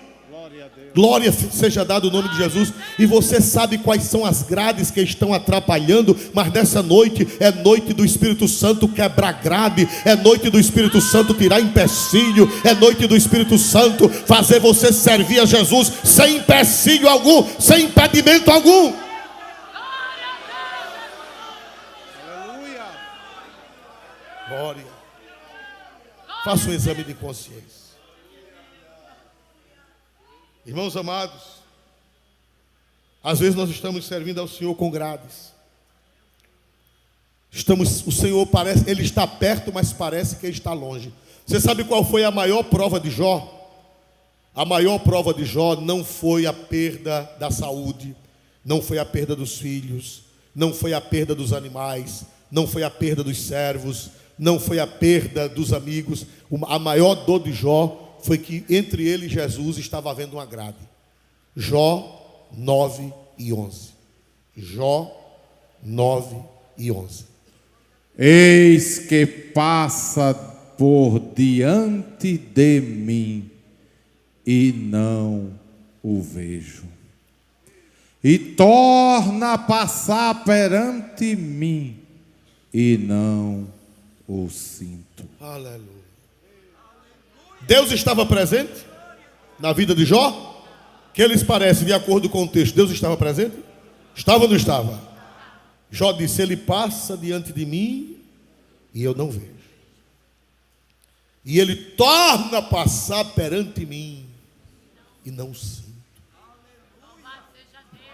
Glória seja dado o nome de Jesus. E você sabe quais são as grades que estão atrapalhando. Mas nessa noite é noite do Espírito Santo quebrar grade. É noite do Espírito Santo tirar empecilho. É noite do Espírito Santo fazer você servir a Jesus sem empecilho algum, sem impedimento algum. Aleluia. Glória. Faça um exame de consciência. Irmãos amados, às vezes nós estamos servindo ao Senhor com grades. O Senhor parece, Ele está perto, mas parece que Ele está longe. Você sabe qual foi a maior prova de Jó? A maior prova de Jó não foi a perda da saúde, não foi a perda dos filhos, não foi a perda dos animais, não foi a perda dos servos, não foi a perda dos amigos. A maior dor de Jó foi que entre ele e Jesus estava havendo uma grade. Jó 9 e 11. Jó 9 e 11. Eis que passa por diante de mim e não o vejo. E torna a passar perante mim e não o sinto. Aleluia. Deus estava presente na vida de Jó? Que lhes parece, de acordo com o texto, Deus estava presente? Estava ou não estava? Jó disse: Ele passa diante de mim e eu não vejo. E Ele torna a passar perante mim e não sinto.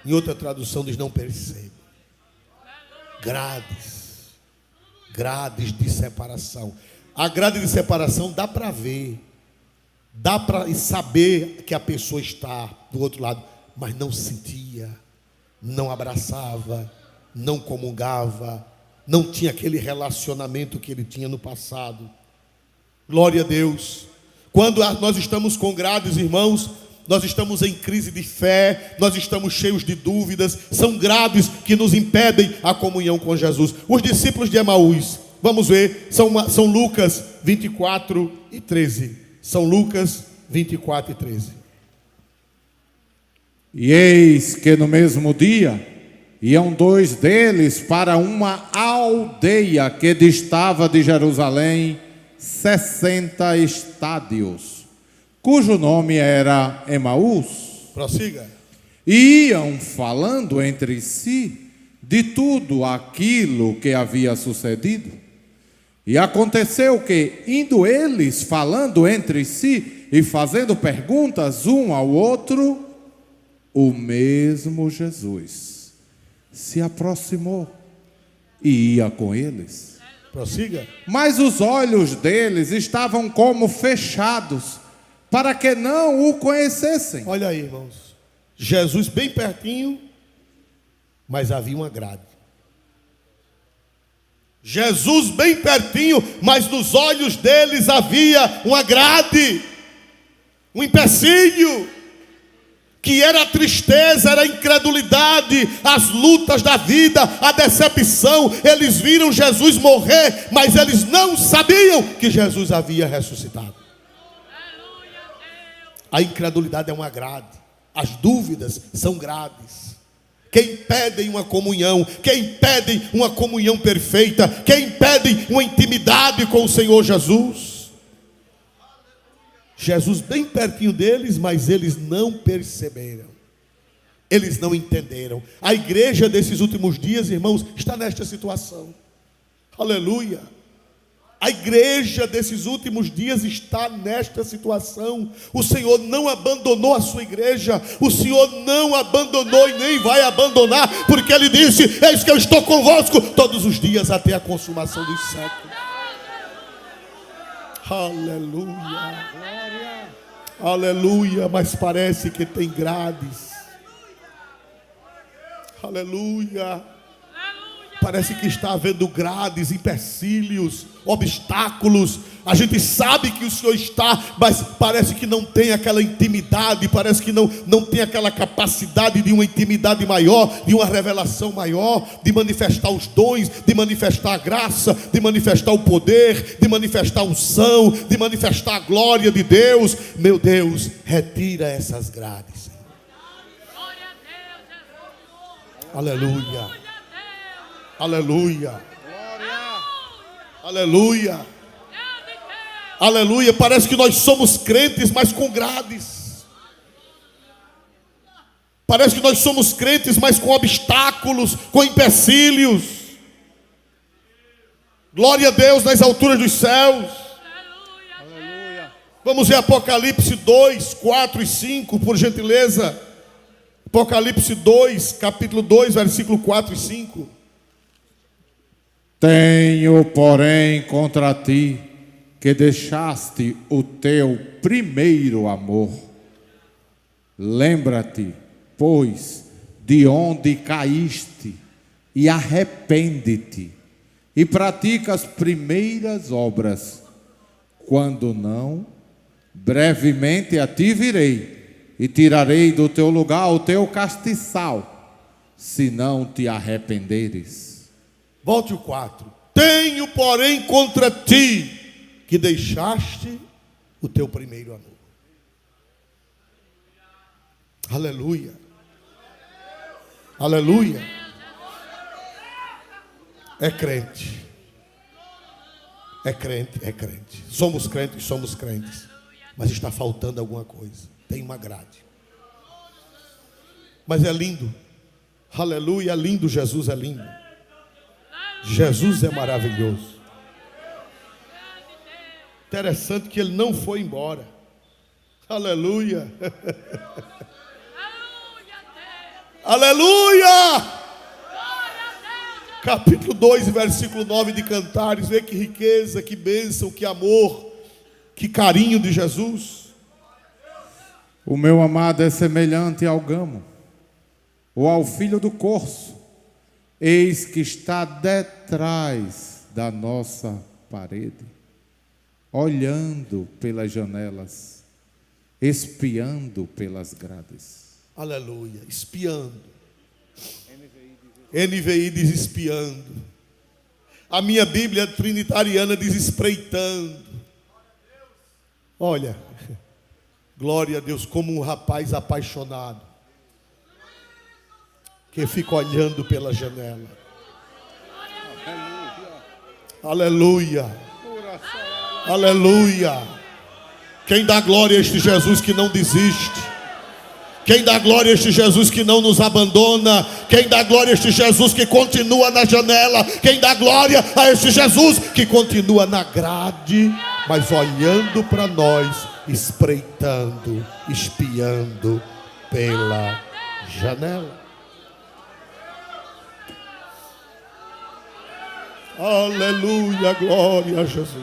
Em outra tradução diz: não percebo. Grades de separação. A grade de separação dá para ver. Dá para saber que a pessoa está do outro lado, mas não sentia, não abraçava, não comungava, não tinha aquele relacionamento que ele tinha no passado. Glória a Deus. Quando nós estamos com grades, irmãos, nós estamos em crise de fé, nós estamos cheios de dúvidas, são grades que nos impedem a comunhão com Jesus. Os discípulos de Emaús, vamos ver, são Lucas 24 e 13. São Lucas 24 e 13. E eis que no mesmo dia iam dois deles para uma aldeia que distava de Jerusalém 60 estádios, cujo nome era Emaús. Prossiga. Iam falando entre si de tudo aquilo que havia sucedido. E aconteceu que, indo eles falando entre si e fazendo perguntas um ao outro, o mesmo Jesus se aproximou e ia com eles. Prossiga. Mas os olhos deles estavam como fechados, para que não o conhecessem. Olha aí, irmãos. Jesus bem pertinho, mas havia uma grade. Jesus bem pertinho, mas nos olhos deles havia uma grade, um empecilho, que era a tristeza, era a incredulidade, as lutas da vida, a decepção. Eles viram Jesus morrer, mas eles não sabiam que Jesus havia ressuscitado. A incredulidade é uma grade, as dúvidas são grades que impedem uma comunhão, que impedem uma comunhão perfeita, que impedem uma intimidade com o Senhor Jesus. Jesus bem pertinho deles, mas eles não perceberam, eles não entenderam. A igreja desses últimos dias, irmãos, está nesta situação. Aleluia. A igreja desses últimos dias está nesta situação. O Senhor não abandonou a sua igreja, o Senhor não abandonou e nem vai abandonar, porque Ele disse: eis que eu estou convosco todos os dias até a consumação dos séculos. Aleluia. Aleluia. Mas parece que tem grades. Aleluia. Parece que está havendo grades, empecilhos, obstáculos. A gente sabe que o Senhor está, mas parece que não tem aquela intimidade, parece que não tem aquela capacidade de uma intimidade maior, de uma revelação maior, de manifestar os dons, de manifestar a graça, de manifestar o poder, de manifestar a unção, de manifestar a glória de Deus. Meu Deus, retira essas grades. Aleluia. Aleluia. Aleluia. Aleluia. Parece que nós somos crentes, mas com grades. Parece que nós somos crentes, mas com obstáculos, com empecilhos. Glória a Deus nas alturas dos céus. Aleluia. Vamos ver Apocalipse 2, 4 e 5, por gentileza. Apocalipse 2, capítulo 2, versículo 4 e 5. Tenho, porém, contra ti que deixaste o teu primeiro amor. Lembra-te, pois, de onde caíste, e arrepende-te, e pratica as primeiras obras. Quando não, brevemente a ti virei, e tirarei do teu lugar o teu castiçal, se não te arrependeres. Volte o 4. Tenho, porém, contra ti que deixaste o teu primeiro amor. Aleluia. Aleluia. É crente. É crente, é crente. Somos crentes. Mas está faltando alguma coisa. Tem uma grade. Mas é lindo. Aleluia, é lindo. Jesus é lindo. Jesus é maravilhoso. Interessante que ele não foi embora. Aleluia. Aleluia. Capítulo 2, versículo 9 de Cantares. Vê que riqueza, que bênção, que amor, que carinho de Jesus. O meu amado é semelhante ao gamo, ou ao filho do corso, eis que está detrás da nossa parede, olhando pelas janelas, espiando pelas grades. Aleluia, espiando. NVI diz espiando. A minha Bíblia trinitariana diz espreitando. Olha, glória a Deus, como um rapaz apaixonado que fica olhando pela janela. Aleluia. Aleluia. Quem dá glória a este Jesus que não desiste? Quem dá glória a este Jesus que não nos abandona? Quem dá glória a este Jesus que continua na janela? Quem dá glória a este Jesus que continua na grade, mas olhando para nós, espreitando, espiando pela janela? Aleluia, glória a Jesus.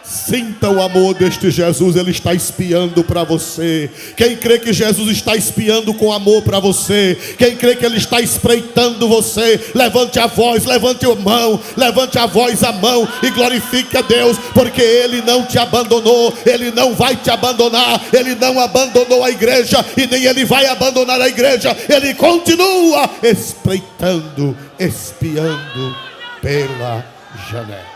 Sinta o amor deste Jesus, Ele está espiando para você. Quem crê que Jesus está espiando com amor para você, quem crê que Ele está espreitando você, levante a voz, levante a mão, levante a voz, a mão e glorifique a Deus, porque Ele não te abandonou, Ele não vai te abandonar, Ele não abandonou a igreja e nem Ele vai abandonar a igreja. Ele continua espreitando, espiando pela janela.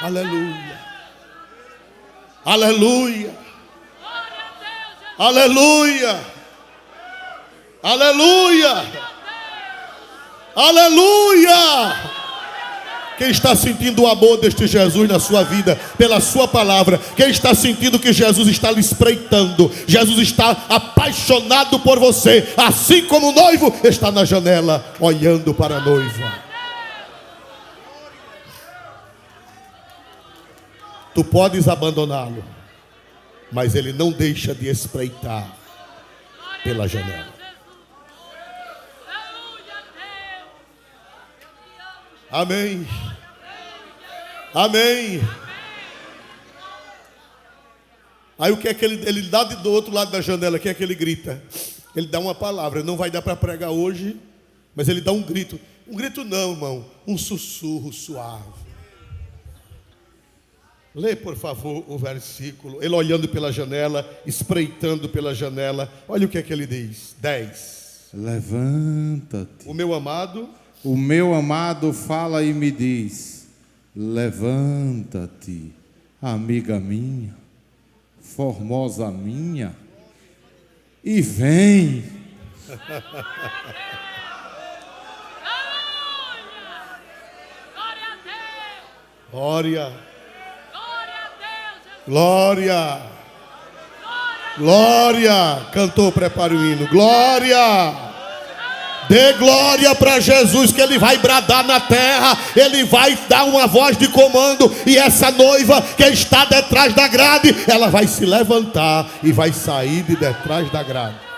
Aleluia. Aleluia. Aleluia. Aleluia. Aleluia. Quem está sentindo o amor deste Jesus na sua vida, pela sua palavra? Quem está sentindo que Jesus está lhe espreitando? Jesus está apaixonado por você, assim como o noivo está na janela, olhando para a noiva. Tu podes abandoná-lo, mas ele não deixa de espreitar pela janela. Amém. Amém. Aí o que é que ele dá do outro lado da janela? O que é que ele grita? Ele dá uma palavra. Não vai dar para pregar hoje, mas ele dá um grito. Um grito não, irmão. Um sussurro suave. Lê, por favor, o versículo. Ele olhando pela janela, espreitando pela janela. Olha o que é que ele diz. 10. Levanta-te. O meu amado fala e me diz: levanta-te, amiga minha, formosa minha, e vem. Glória. Glória, glória. Cantor, prepara o hino. Glória. Dê glória para Jesus, que Ele vai bradar na terra. Ele vai dar uma voz de comando. E essa noiva que está detrás da grade, ela vai se levantar e vai sair de detrás da grade.